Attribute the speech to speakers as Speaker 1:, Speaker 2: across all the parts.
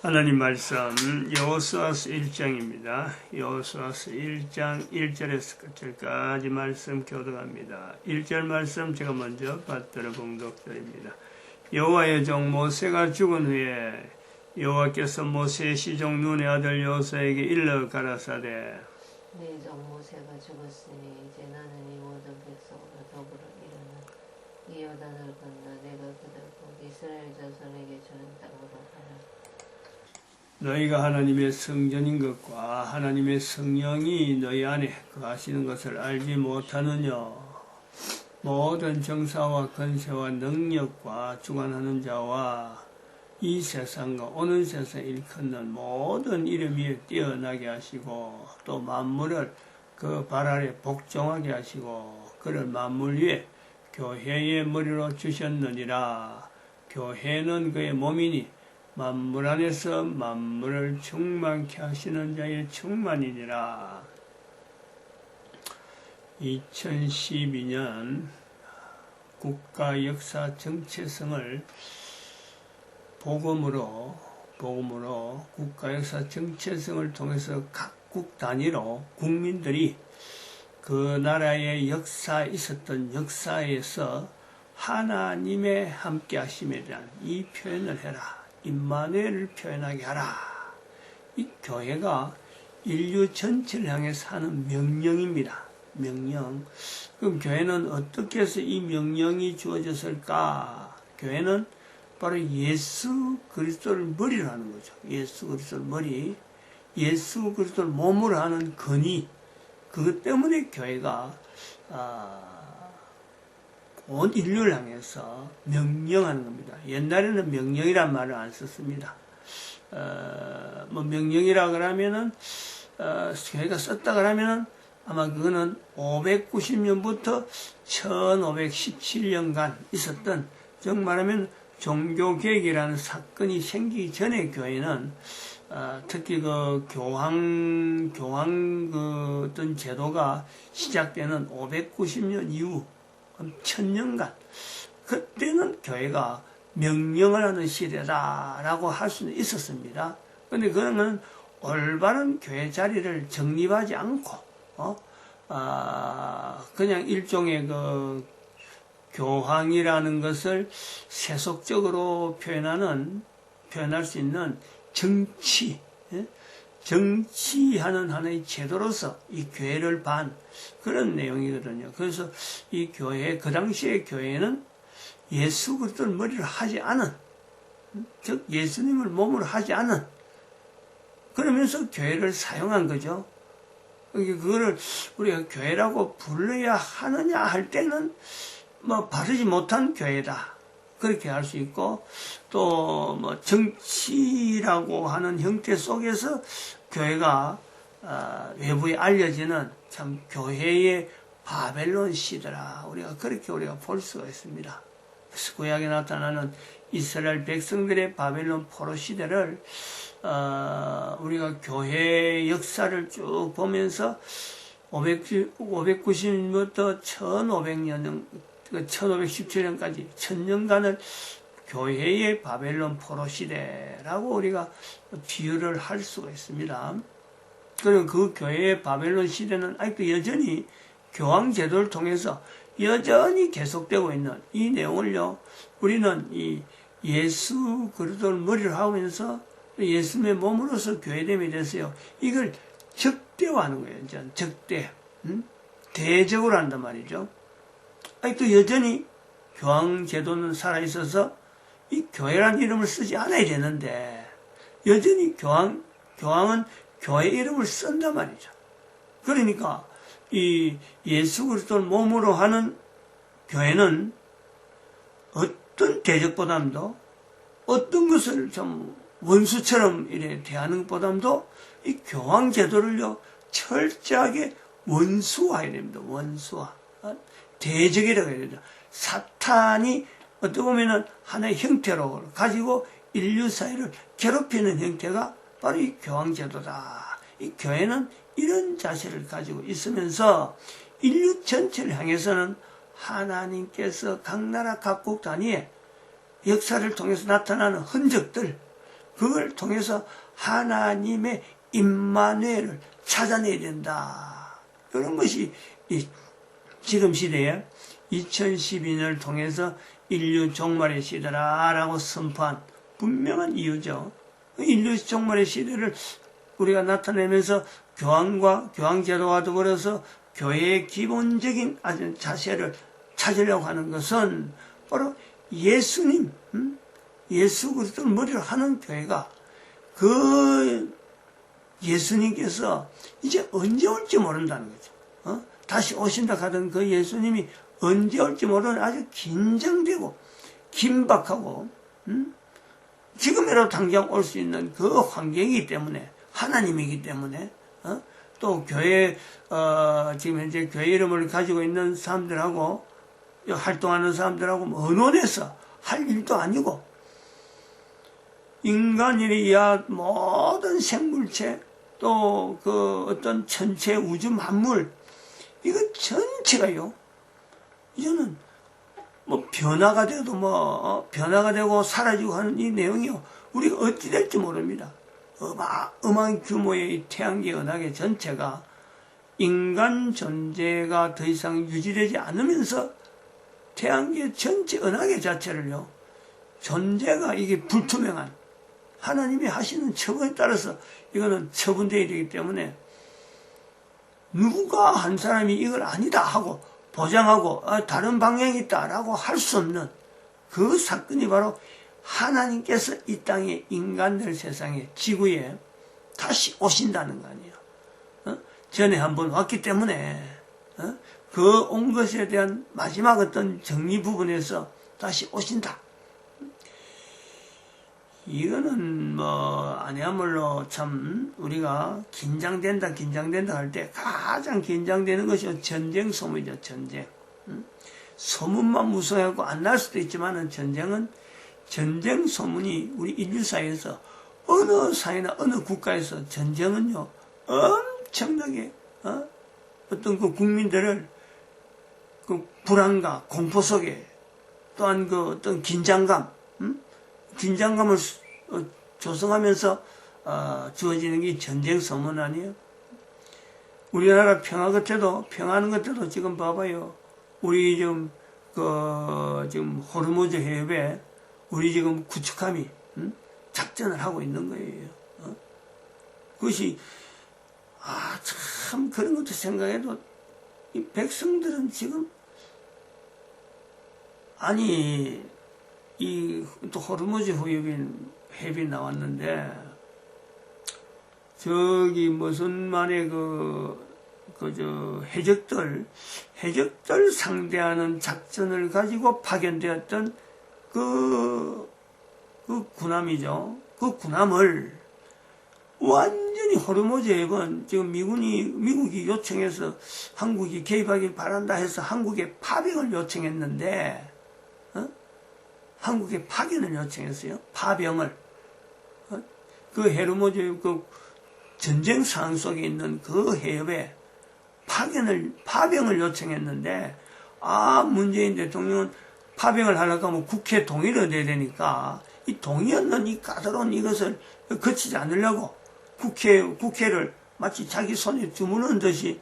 Speaker 1: 하나님 말씀 여호수아서 1장입니다. 여호수아서 1장 1절에서 끝절까지 말씀 교독합니다. 1절 말씀 제가 먼저 받들어 봉독드립니다. 여호와의 종 모세가 죽은 후에 여호와께서 모세의 시종 눈의 아들 여호수아에게 일러 가라사대
Speaker 2: 네 종 모세가 죽었으니 이제 나는 이 모든 백성과 더불어 일어나 이 요단을 건너 내가 그들 곧 이스라엘 자손에게 주는 땅으로 가라.
Speaker 1: 너희가 하나님의 성전인 것과 하나님의 성령이 너희 안에 거하시는 것을 알지 못하느냐. 모든 정사와 권세와 능력과 주관하는 자와 이 세상과 오는 세상에 일컫는 모든 이름 위에 뛰어나게 하시고 또 만물을 그 발 아래 복종하게 하시고 그를 만물 위에 교회의 머리로 주셨느니라. 교회는 그의 몸이니 만물 안에서 만물을 충만케 하시는 자의 충만이니라. 2012년 국가 역사 정체성을 복음으로 국가 역사 정체성을 통해서 각국 단위로 국민들이 그 나라의 역사에 있었던 역사에서 하나님의 함께 하심에 대한 이 표현을 해라. 임마누엘을 표현하게 하라. 이 교회가 인류 전체를 향해서 하는 명령입니다. 명령. 그럼 교회는 어떻게 해서 이 명령이 주어졌을까? 교회는 바로 예수 그리스도를 머리로 하는 거죠. 예수 그리스도를 머리. 예수 그리스도를 몸으로 하는 근위. 그것 때문에 교회가 온 인류를 향해서 명령하는 겁니다. 옛날에는 명령이란 말을 안 썼습니다. 명령이라 그러면은, 교회가 썼다 그러면은 아마 그거는 590년부터 1517년간 있었던, 즉 말하면 종교개혁이라는 사건이 생기기 전에 교회는, 특히 그 교황 그 어떤 제도가 시작되는 590년 이후, 1000년간 그때는 교회가 명령을 하는 시대다라고 할 수는 있었습니다. 그런데 그거는 올바른 교회 자리를 정립하지 않고 그냥 일종의 그 교황이라는 것을 세속적으로 표현할 수 있는 정치하는 하나의 제도로서 이 교회를 반 그런 내용이거든요. 그래서 이 교회, 그 당시의 교회는 예수 그리스도를 머리로 하지 않은, 즉 예수님을 몸으로 하지 않은, 그러면서 교회를 사용한 거죠. 그거를 우리가 교회라고 불러야 하느냐 할 때는 바르지 못한 교회다. 그렇게 할 수 있고, 또 정치라고 하는 형태 속에서 교회가 외부에 알려지는 참 교회의 바벨론 시대라. 그렇게 우리가 볼 수가 있습니다. 그래서 구약에 나타나는 이스라엘 백성들의 바벨론 포로 시대를 우리가 교회 역사를 쭉 보면서 590년부터 1500년 1517년까지 1000년간을 교회의 바벨론 포로 시대라고 우리가 비유를 할 수가 있습니다. 그리고 그 교회의 바벨론 시대는 아직도 여전히 교황 제도를 통해서 여전히 계속되고 있는 이 내용을요, 우리는 이 예수 그리스도를 머리로 하면서 예수님의 몸으로서 교회됨에 대해서요, 이걸 적대화하는 거예요. 이제 적대, 대적으로 한단 말이죠. 아직도 여전히 교황 제도는 살아있어서 이 교회라는 이름을 쓰지 않아야 되는데 여전히 교황은 교회 이름을 쓴단 말이죠. 그러니까 이 예수 그리스도를 몸으로 하는 교회는 어떤 대적보담도 어떤 것을 좀 원수처럼 이래 대하는 것보담도 이 교황 제도를요 철저하게 원수화해야 됩니다. 원수화. 대적이라고 해야 되죠. 사탄이 어떻게 보면은 하나의 형태로 가지고 인류 사회를 괴롭히는 형태가 바로 이 교황 제도다. 이 교회는 이런 자세를 가지고 있으면서 인류 전체를 향해서는 하나님께서 각 나라 각국 단위에 역사를 통해서 나타나는 흔적들, 그걸 통해서 하나님의 임마누엘을 찾아내야 된다. 그런 것이 지금 시대에 2012년을 통해서 인류 종말의 시대라라고 선포한 분명한 이유죠. 인류 종말의 시대를 우리가 나타내면서 교황 제도가 되어버려서 교회의 기본적인 자세를 찾으려고 하는 것은 바로 예수님, 예수 그리스도를 머리로 하는 교회가 그 예수님께서 이제 언제 올지 모른다는 거죠. 다시 오신다 하던 그 예수님이 언제 올지 모르는 아주 긴장되고 긴박하고 지금이라도 당장 올 수 있는 그 환경이기 때문에 하나님이기 때문에 또 교회 지금 현재 교회 이름을 가지고 있는 사람들하고 활동하는 사람들하고 언론에서 할 일도 아니고 인간이 이하 모든 생물체 또 그 어떤 천체 우주 만물 이거 전체가요 이제는 뭐 변화가 돼도 변화가 되고 사라지고 하는 이 내용이요 우리가 어찌 될지 모릅니다. 어마어마한 규모의 이 태양계 은하계 전체가 인간 존재가 더 이상 유지되지 않으면서 태양계 전체 은하계 자체를요 존재가 이게 불투명한 하나님이 하시는 처분에 따라서 이거는 처분되어야 되기 때문에 누가 한 사람이 이걸 아니다 하고 보장하고 다른 방향이 있다라고 할 수 없는 그 사건이 바로 하나님께서 이 땅에 인간들 세상에 지구에 다시 오신다는 거 아니에요. 전에 한번 왔기 때문에 그 온 것에 대한 마지막 어떤 정리 부분에서 다시 오신다. 이거는 아니야말로 참 우리가 긴장된다 할 때 가장 긴장되는 것이 전쟁 소문이죠. 전쟁. 소문만 무서워하고 안 날 수도 있지만은 전쟁 소문이 우리 인류사에서 어느 사회나 어느 국가에서 전쟁은요 엄청나게 어떤 그 국민들을 그 불안과 공포 속에 또한 그 어떤 긴장감을 조성하면서 주어지는 게 전쟁 소문 아니에요? 우리나라 평화하는 것 같아도 지금 봐봐요. 우리 지금 호르무즈 해협에 우리 지금 구축함이 작전을 하고 있는 거예요. 그것이 참 그런 것도 생각해도 이 백성들은 지금 또 호르무즈 해협이 나왔는데 저기 무슨 만에 해적들 상대하는 작전을 가지고 파견되었던 그 군함이죠. 그 군함을 완전히 호르무즈 해협은 지금 미국이 요청해서 한국이 개입하길 바란다 해서 한국에 파병을 요청했는데 한국에 파견을 요청했어요. 파병을. 그 호르무즈 그 전쟁 상황 속에 있는 그 해협에 파병을 요청했는데 문재인 대통령은 파병을 하려고 하면 국회 동의를 얻어야 되니까 이 동의 얻는 이 까다로운 이것을 거치지 않으려고 국회를 마치 자기 손에 주무는 듯이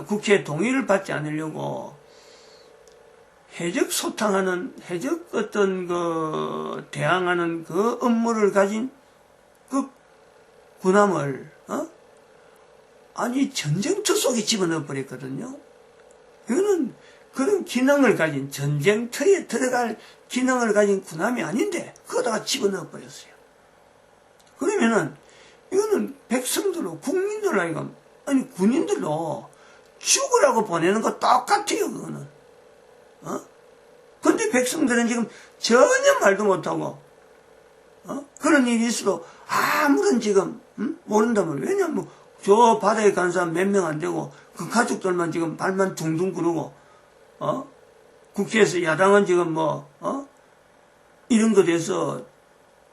Speaker 1: 국회 동의를 받지 않으려고 해적 대항하는 그 업무를 가진 그 군함을 전쟁터 속에 집어넣어 버렸거든요. 이거는 그런 기능을 가진 전쟁터에 들어갈 기능을 가진 군함이 아닌데 그거다가 집어넣어 버렸어요. 그러면은 이거는 백성들로 국민들로 군인들로 죽으라고 보내는 거 똑같아요. 그거는. 근데 백성들은 지금 전혀 말도 못하고 그런 일이 있어도 아무런 지금 모른다면 왜냐면 저 바다에 간 사람 몇 명 안 되고 그 가족들만 지금 발만 둥둥 구르고 국회에서 야당은 지금 이런 것에서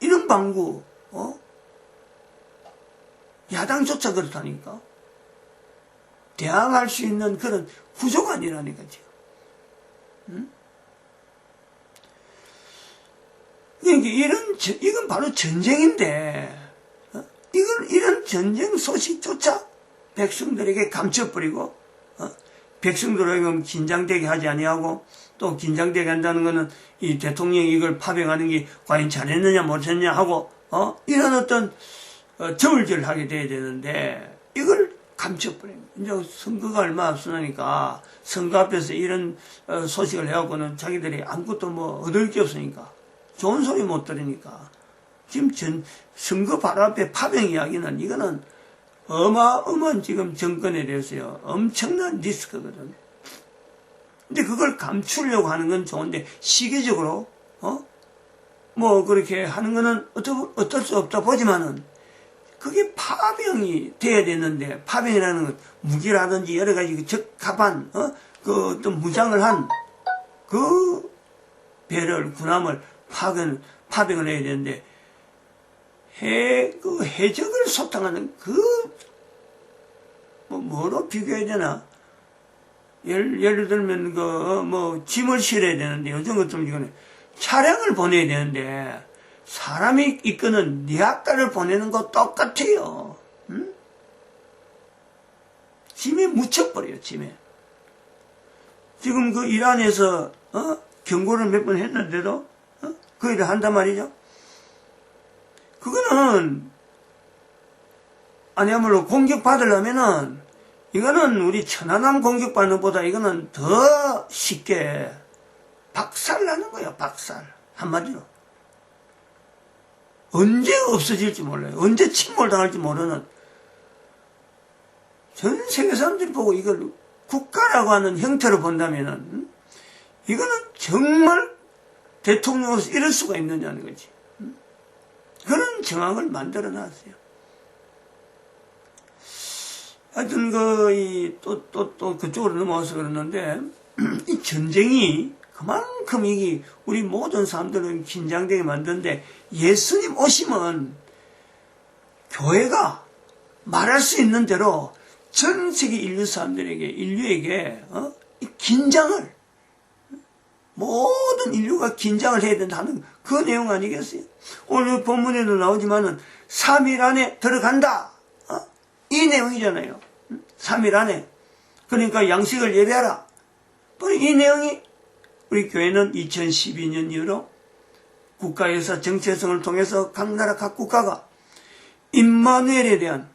Speaker 1: 이런 방구 야당조차 그렇다니까 대항할 수 있는 그런 구조가 아니라니까 지금. 그러니까 이건 바로 전쟁인데, 이런 전쟁 소식조차 백성들에게 감춰버리고, 백성들에게 긴장되게 하지 아니하고, 또 긴장되게 한다는 것은 이 대통령이 이걸 파병하는 게 과연 잘했느냐 못했느냐 하고, 이런 어떤 저울질하게 돼야 되는데, 이걸 감춰버립니다. 이제 선거가 얼마 앞서니까 선거 앞에서 이런 소식을 해갖고는 자기들이 아무것도 뭐 얻을 게 없으니까, 좋은 소리 못 들으니까, 지금 선거 바로 앞에 파병 이야기는 이거는 어마어마한 지금 정권에 대해서요, 엄청난 리스크거든. 근데 그걸 감추려고 하는 건 좋은데, 시기적으로, 뭐, 그렇게 하는 거는 어떨 수 없다 보지만은, 그게 파병이 돼야 되는데, 파병이라는 건 무기라든지 여러 가지 적합한, 그 어떤 무장을 한, 그 배를, 군함을 파병을 해야 되는데, 그 해적을 소탕하는 뭐로 비교해야 되나? 예를 들면, 짐을 실어야 되는데, 요즘 같은 경우는 차량을 보내야 되는데, 사람이 이끄는 리아카를 보내는 거 똑같아요. 응? 짐에 묻혀버려요, 짐에. 지금 그 이란에서, 경고를 몇 번 했는데도, 그 일을 한단 말이죠. 그거는, 아니야말로 공격받으려면은, 이거는 우리 천안함 공격받는 것보다 이거는 더 쉽게 박살나는 거야, 박살. 한마디로. 언제 없어질지 몰라요. 언제 침몰당할지 모르는. 전 세계 사람들이 보고 이걸 국가라고 하는 형태로 본다면은, 이거는 정말 대통령으로서 이럴 수가 있느냐는 거지. 그런 정황을 만들어 놨어요. 하여튼, 또 그쪽으로 넘어와서 그러는데, 이 전쟁이 그만큼 이게 우리 모든 사람들을 긴장되게 만드는데, 예수님 오시면 교회가 말할 수 있는 대로 전 세계 인류에게, 이 긴장을, 모든 인류가 긴장을 해야 된다는 그 내용 아니겠어요? 오늘 본문에도 나오지만은 3일 안에 들어간다. 이 내용이잖아요. 3일 안에. 그러니까 양식을 예배하라. 이 내용이 우리 교회는 2012년 이후로 국가에서 정체성을 통해서 각 나라 각 국가가 임마누엘에 대한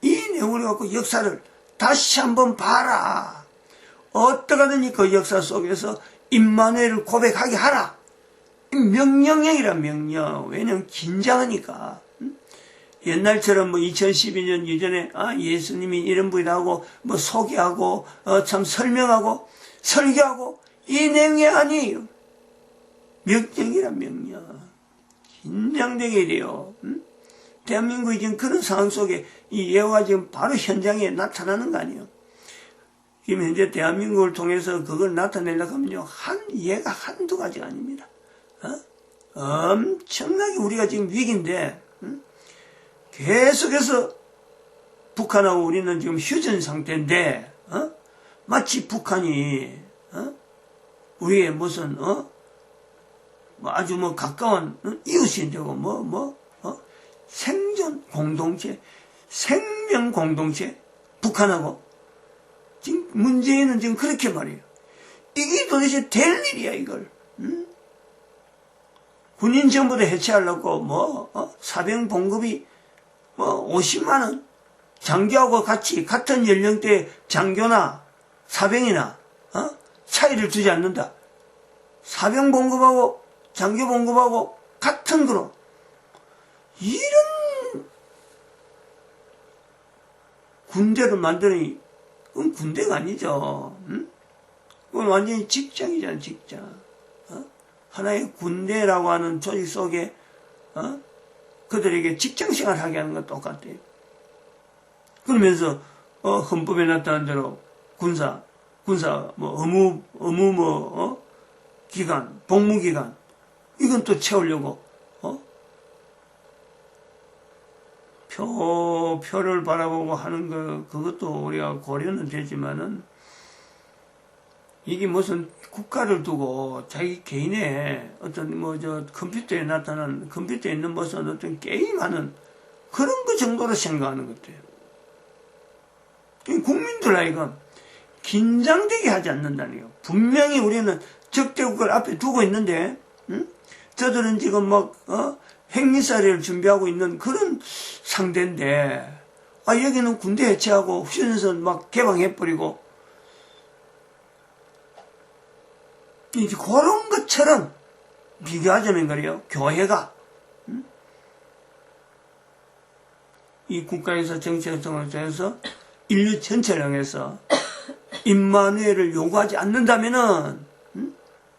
Speaker 1: 이 내용을 갖고 역사를 다시 한번 봐라. 어떠하든지 그 역사 속에서 임마누엘을 고백하게 하라. 명령형이란 명령. 왜냐면 긴장하니까. 옛날처럼 2012년 이전에 예수님이 이런 분이다 하고 소개하고 참 설명하고 설교하고 이 내용이 아니에요. 명령이란 명령. 긴장되게 돼요. 대한민국이 지금 그런 상황 속에 이 예화가 지금 바로 현장에 나타나는 거 아니에요. 지금 현재 대한민국을 통해서 그걸 나타내려고 하면요, 예가 한두 가지가 아닙니다. 엄청나게 우리가 지금 위기인데, 계속해서 북한하고 우리는 지금 휴전 상태인데, 마치 북한이, 우리의 무슨, 아주 가까운 이웃이 되고, 생존 공동체, 생명 공동체, 북한하고, 지금 문재인은 지금 그렇게 말해요. 이게 도대체 될 일이야, 이걸. 군인 전부터 해체하려고, 사병 봉급이, 50만원, 장교하고 같이, 같은 연령대 장교나 사병이나, 차이를 두지 않는다. 사병 봉급하고, 장교 봉급하고, 같은 거로. 이런 군대를 만드니, 그건 군대가 아니죠. 그건 완전히 직장이잖아, 직장. 하나의 군대라고 하는 조직 속에, 그들에게 직장 생활 하게 하는 건 똑같아요. 그러면서, 헌법에 나타난 대로 군사, 기간, 복무기간, 이건 또 채우려고, 표를 바라보고 하는 그것도 우리가 고려는 되지만은, 이게 무슨 국가를 두고 자기 개인의 어떤 컴퓨터에 나타난, 컴퓨터에 있는 무슨 어떤 게임하는 그런 거 정도로 생각하는 것 같아요. 국민들 아이가 긴장되게 하지 않는다니요. 분명히 우리는 적대국을 앞에 두고 있는데, 저들은 지금 핵미사일을 준비하고 있는 그런 상대인데, 여기는 군대 해체하고 휴전선 막 개방해버리고, 이제 그런 것처럼 비교하자면 그래요. 교회가, 이 국가에서 정체성을 통해서 인류 전체를 향해서 임마누엘을 요구하지 않는다면은,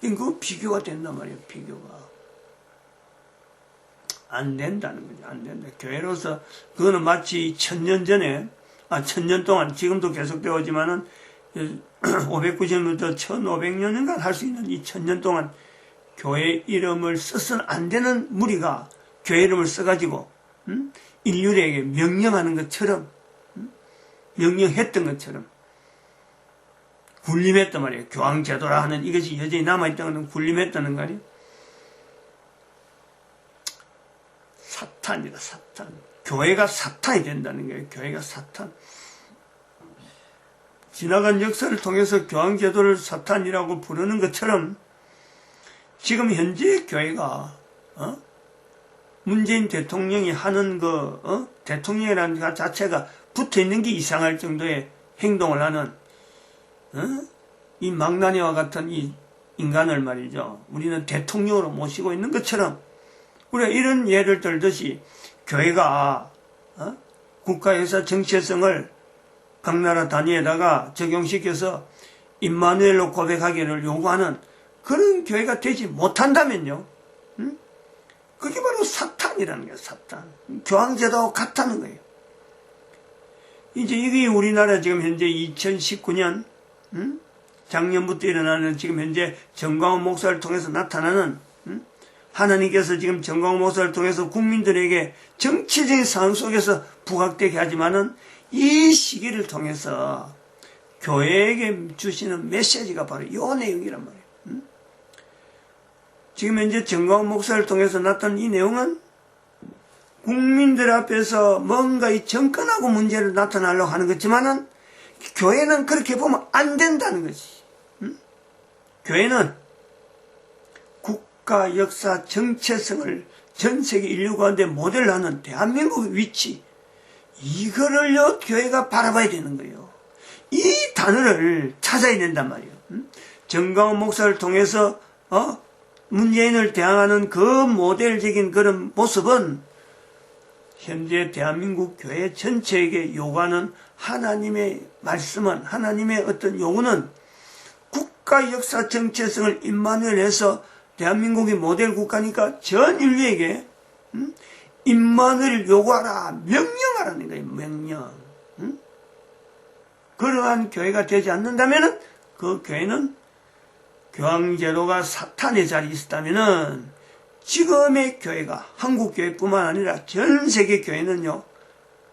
Speaker 1: 그 비교가 된단 말이에요, 비교가. 안 된다는 거죠, 안 된다. 교회로서, 그거는 마치 1000년 전에, 1000년 동안, 지금도 계속되어 오지만은, 590년부터 1500년인가 할 수 있는 이 1000년 동안 교회 이름을 써서는 안 되는 무리가 교회 이름을 써가지고, 인류에게 명령하는 것처럼, 명령했던 것처럼, 군림했단 말이에요. 교황제도라 하는 이것이 여전히 남아있다는 건 군림했다는 거 아니에요? 사탄이다, 사탄. 교회가 사탄이 된다는 거예요. 교회가 사탄. 지나간 역사를 통해서 교황제도를 사탄이라고 부르는 것처럼 지금 현재 교회가 문재인 대통령이 하는 대통령이라는 것 자체가 붙어있는 게 이상할 정도의 행동을 하는 이 망나니와 같은 이 인간을 말이죠. 우리는 대통령으로 모시고 있는 것처럼 우리가 이런 예를 들듯이 교회가 국가에서 정체성을 각 나라 단위에다가 적용시켜서 임마누엘로 고백하기를 요구하는 그런 교회가 되지 못한다면요. 그게 바로 사탄이라는 거예요. 사탄. 교황제도와 같다는 거예요. 이제 이게 우리나라 지금 현재 2019년 작년부터 일어나는 지금 현재 정광훈 목사를 통해서 나타나는 하나님께서 지금 정광훈 목사를 통해서 국민들에게 정치적인 상황 속에서 부각되게 하지만은 이 시기를 통해서 교회에게 주시는 메시지가 바로 이 내용이란 말이에요. 지금 현재 정광훈 목사를 통해서 나타난 이 내용은 국민들 앞에서 뭔가 이 정권하고 문제를 나타내려고 하는 거지만은 교회는 그렇게 보면 안 된다는 거지. 교회는 국가 역사 정체성을 전 세계 인류 가운데 모델로 하는 대한민국의 위치, 이거를요 교회가 바라봐야 되는 거예요. 이 단어를 찾아야 된단 말이에요. 정광훈 목사를 통해서 문재인을 대항하는 그 모델적인 그런 모습은 현재 대한민국 교회 전체에게 요구하는 하나님의 말씀은, 하나님의 어떤 요구는 국가 역사 정체성을 임마누엘해서 대한민국이 모델 국가니까 전 인류에게 임마누엘을 요구하라, 명령하라는 거예요. 명령. 그러한 교회가 되지 않는다면은 그 교회는 교황제도가 사탄의 자리에 있었다면은 지금의 교회가 한국 교회뿐만 아니라 전 세계 교회는요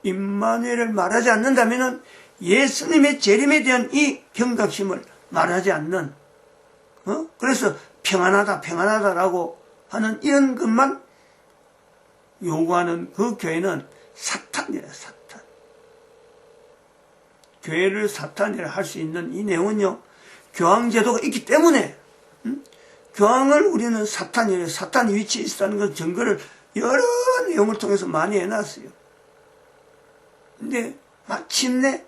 Speaker 1: 임마누엘을 말하지 않는다면은 예수님의 재림에 대한 이 경각심을 말하지 않는 그래서 평안하다 평안하다라고 하는 이런 것만 요구하는 그 교회는 사탄이에요. 사탄. 교회를 사탄이라 할 수 있는 이 내용은요 교황제도가 있기 때문에 교황을 우리는 사탄이에요. 사탄이 위치에 있다는 것 증거를 여러 내용을 통해서 많이 해놨어요. 근데 마침내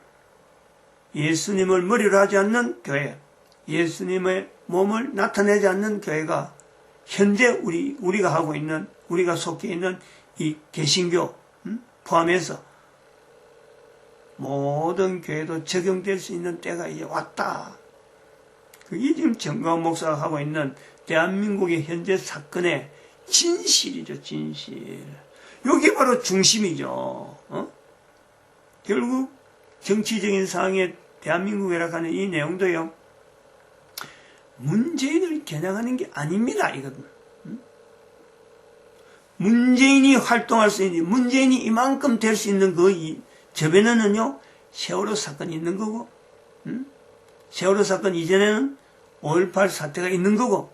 Speaker 1: 예수님을 머리로 하지 않는 교회, 예수님의 몸을 나타내지 않는 교회가 현재 우리가 하고 있는, 우리가 속해 있는 이 개신교 포함해서 모든 교회도 적용될 수 있는 때가 이제 왔다. 그게 지금 정광훈 목사가 하고 있는 대한민국의 현재 사건의 진실이죠, 진실. 이게 바로 중심이죠. 결국 정치적인 상황에 대한민국이라고 하는 이 내용도요, 문재인을 겨냥하는 게 아닙니다, 이거는. 문재인이 활동할 수 있는, 문재인이 이만큼 될 수 있는 그 저변에는요, 세월호 사건이 있는 거고, 세월호 사건 이전에는 5.18 사태가 있는 거고,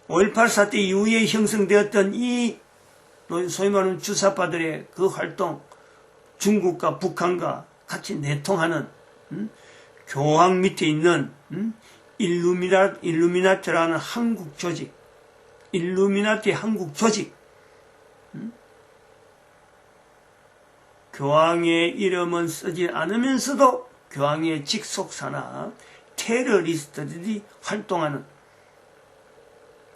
Speaker 1: 5.18 사태 이후에 형성되었던 이 소위 말하는 주사파들의 그 활동, 중국과 북한과 같이 내통하는 교황 밑에 있는 일루미나티라는 한국 조직, 일루미나티 한국 조직, 교황의 이름은 쓰지 않으면서도 교황의 직속사나 테러리스트들이 활동하는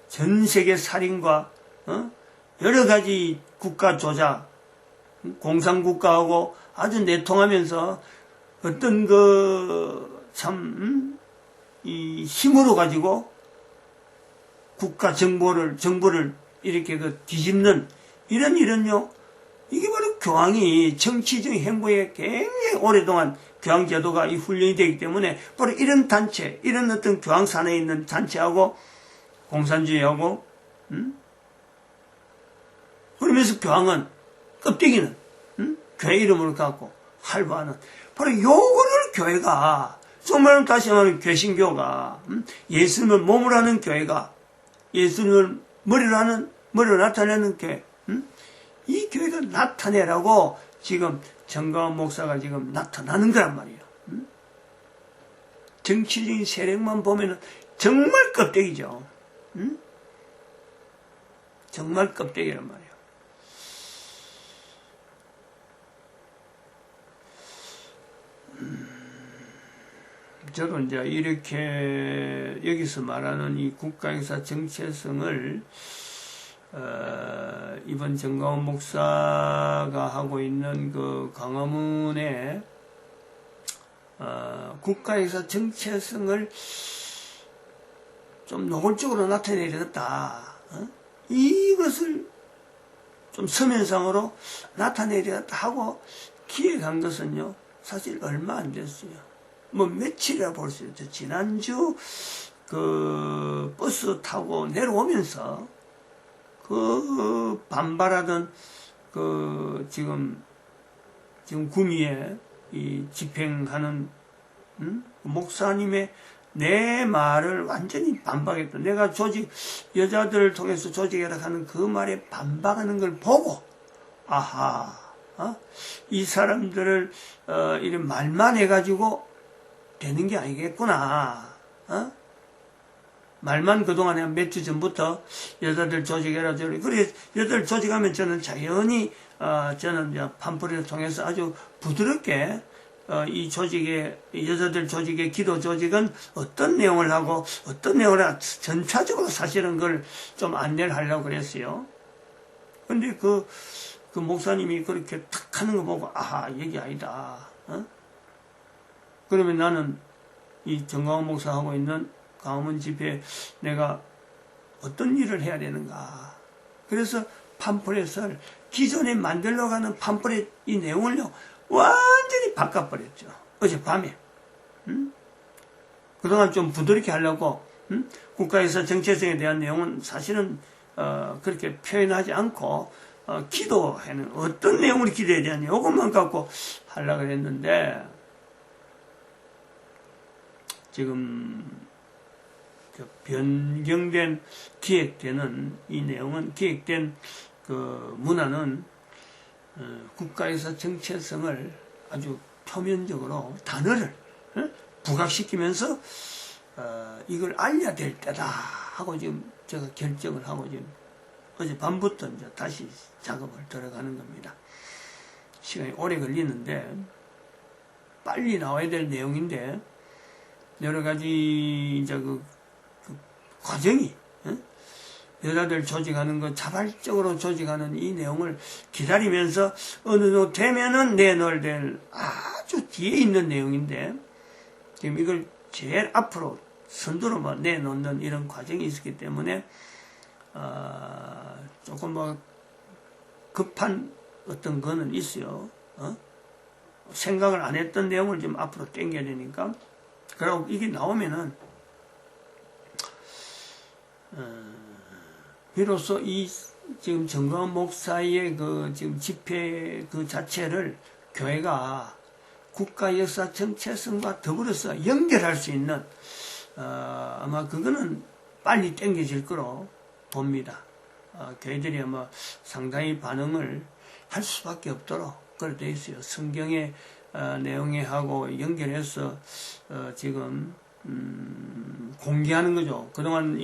Speaker 1: 전 세계 살인과 여러 가지 국가 조작, 공산국가하고 아주 내통하면서 어떤 이 힘으로 가지고 국가 정보를 이렇게 뒤집는 이런요. 이게 바로 교황이 정치적 행보에 굉장히 오랫동안 교황 제도가 이 훈련이 되기 때문에 바로 이런 단체, 이런 어떤 교황 산에 있는 단체하고 공산주의하고, 그러면서 교황은 껍데기는, 교회 이름으로 갖고 할부하는, 바로 요거를 교회가, 정말 다시 말하면 개신교가, 예수님을 몸으로 하는 교회가, 예수님을 머리로 나타내는 교회, 이 교회가 나타내라고 지금 정가원 목사가 지금 나타나는 거란 말이에요. 정치적인 세력만 보면은 정말 껍데기죠. 정말 껍데기란 말이에요. 저도 이제 이렇게 여기서 말하는 이 국가행사 정체성을 이번 정가원 목사가 하고 있는 그 광화문에 국가에서 정체성을 좀 노골적으로 나타내야겠다. 이것을 좀 서면상으로 나타내야겠다 하고 기획한 것은요, 사실 얼마 안 됐어요. 뭐 며칠이라 볼 수 있죠. 지난주 그 버스 타고 내려오면서 그 반발하던 그 지금 구미에 이 집행하는 목사님의 내 말을 완전히 반박했던, 내가 여자들을 통해서 조직해라 하는 그 말에 반박하는 걸 보고, 아하, 이 사람들을 이런 말만 해가지고 되는 게 아니겠구나. 말만 그동안에 몇 주 전부터 여자들 조직해라 저래. 그래 여자들 조직하면 저는 자연히 저는 이제 팜플렛을 통해서 아주 부드럽게 이 조직의 여자들 조직의 기도 조직은 어떤 내용을 하고 어떤 내용을 하고 전차적으로 사실은 그걸 좀 안내를 하려고 그랬어요. 근데 그 목사님이 그렇게 탁 하는 거 보고 아하 얘기 아니다. 그러면 나는 이 정광훈 목사하고 있는 광화문 집회에 내가 어떤 일을 해야 되는가. 그래서 팜플렛을 기존에 만들어가는 팜플렛 이 내용을요 완전히 바꿔버렸죠. 어젯밤에. 그동안 좀 부드럽게 하려고 국가에서 정체성에 대한 내용은 사실은 그렇게 표현하지 않고 기도하는 어떤 내용으로 기도해야 되냐 이것만 갖고 하려고 했는데 지금 변경된 기획되는 이 내용은 기획된 그 문화는 국가에서 정체성을 아주 표면적으로 단어를 부각시키면서 이걸 알려야 될 때다 하고 지금 제가 결정을 하고 지금 어젯밤부터 이제 다시 작업을 들어가는 겁니다. 시간이 오래 걸리는데 빨리 나와야 될 내용인데 여러 가지 이제 그 과정이 여자들 조직하는 거 자발적으로 조직하는 이 내용을 기다리면서 어느 정도 되면은 내놓을 될 아주 뒤에 있는 내용인데 지금 이걸 제일 앞으로 선두로 내놓는 이런 과정이 있었기 때문에 조금 뭐 급한 어떤 거는 있어요. 생각을 안 했던 내용을 좀 앞으로 당겨야 되니까 그리고 이게 나오면은 비로소 이 지금 정광훈 목사의 그 지금 집회 그 자체를 교회가 국가 역사 정체성과 더불어서 연결할 수 있는 아마 그거는 빨리 땡겨질 거로 봅니다. 교회들이 아마 상당히 반응을 할 수밖에 없도록 그렇게 되어 있어요. 성경의 내용에 하고 연결해서 지금 공개하는 거죠. 그동안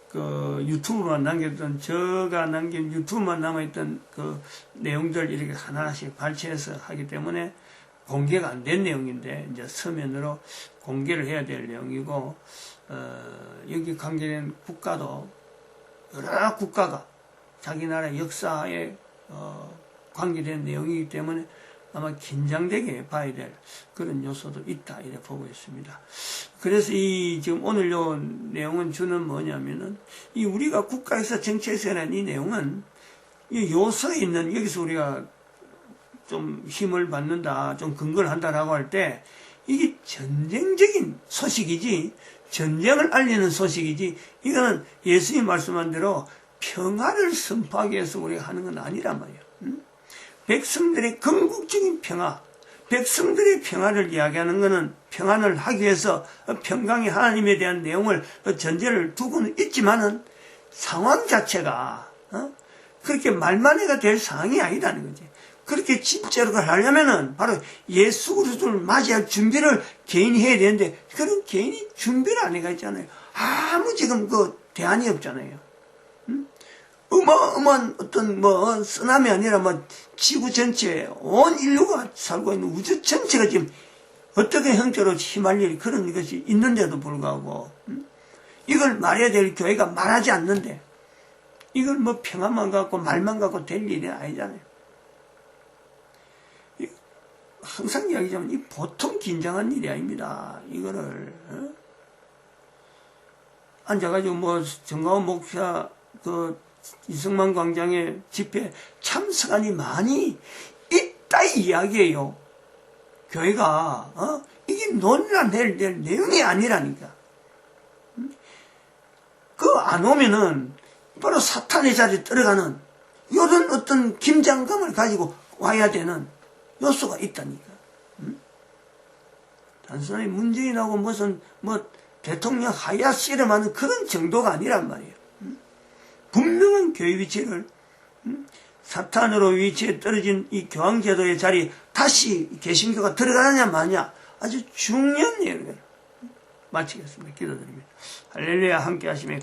Speaker 1: 그 유튜브만 남겼던, 제가 남긴 유튜브만 남아있던 그 내용들 이렇게 하나씩 발췌해서 하기 때문에 공개가 안 된 내용인데, 이제 서면으로 공개를 해야 될 내용이고, 여기 관계된 국가도 여러 국가가 자기 나라 역사에 관계된 내용이기 때문에 아마 긴장되게 봐야 될 그런 요소도 있다, 이렇게 보고 있습니다. 그래서 지금 오늘 요 내용은 주는 뭐냐면은, 우리가 국가에서 정치에서 하는 이 내용은, 이 요소에 있는, 여기서 우리가 좀 힘을 받는다, 좀 근거를 한다라고 할 때, 이게 전쟁적인 소식이지, 전쟁을 알리는 소식이지, 이거는 예수님 말씀한 대로 평화를 선포하기 위해서 우리가 하는 건 아니란 말이에요. 백성들의 궁극적인 평화, 백성들의 평화를 이야기하는 것은 평안을 하기 위해서 평강의 하나님에 대한 내용을 전제를 두고는 있지만은 상황 자체가 그렇게 말만해가 될 상황이 아니라는 거지. 그렇게 진짜로 하려면은 바로 예수 그리스도를 맞이할 준비를 개인이 해야 되는데, 그런 개인이 준비를 안 해가 있잖아요. 아무 지금 그 대안이 없잖아요. 어마어마한 어떤 쓰나미 아니라 지구 전체, 온 인류가 살고 있는 우주 전체가 지금 어떻게 형태로 휘말릴 그런 것이 있는데도 불구하고, 이걸 말해야 될 교회가 말하지 않는데, 이걸 평안만 갖고 말만 갖고 될 일이 아니잖아요. 항상 이야기하자면 이 보통 긴장한 일이 아닙니다. 이거를 앉아가지고 정가원 목사 이승만 광장에 집회 참석한이 많이 있다 이야기예요. 교회가 이게 논란될 내용이 아니라니까. 안 오면은 바로 사탄의 자리에 들어가는 이런 어떤 긴장감을 가지고 와야 되는 요소가 있다니까. 단순히 문재인하고 무슨 대통령 하야 씨름하는 그런 정도가 아니란 말이에요. 분명한 교회 위치를 사탄으로 위치에 떨어진 이 교황제도의 자리에 다시 개신교가 들어가느냐 마냐, 아주 중요한 내용이에요. 마치겠습니다. 기도드립니다. 할렐루야. 함께 하시면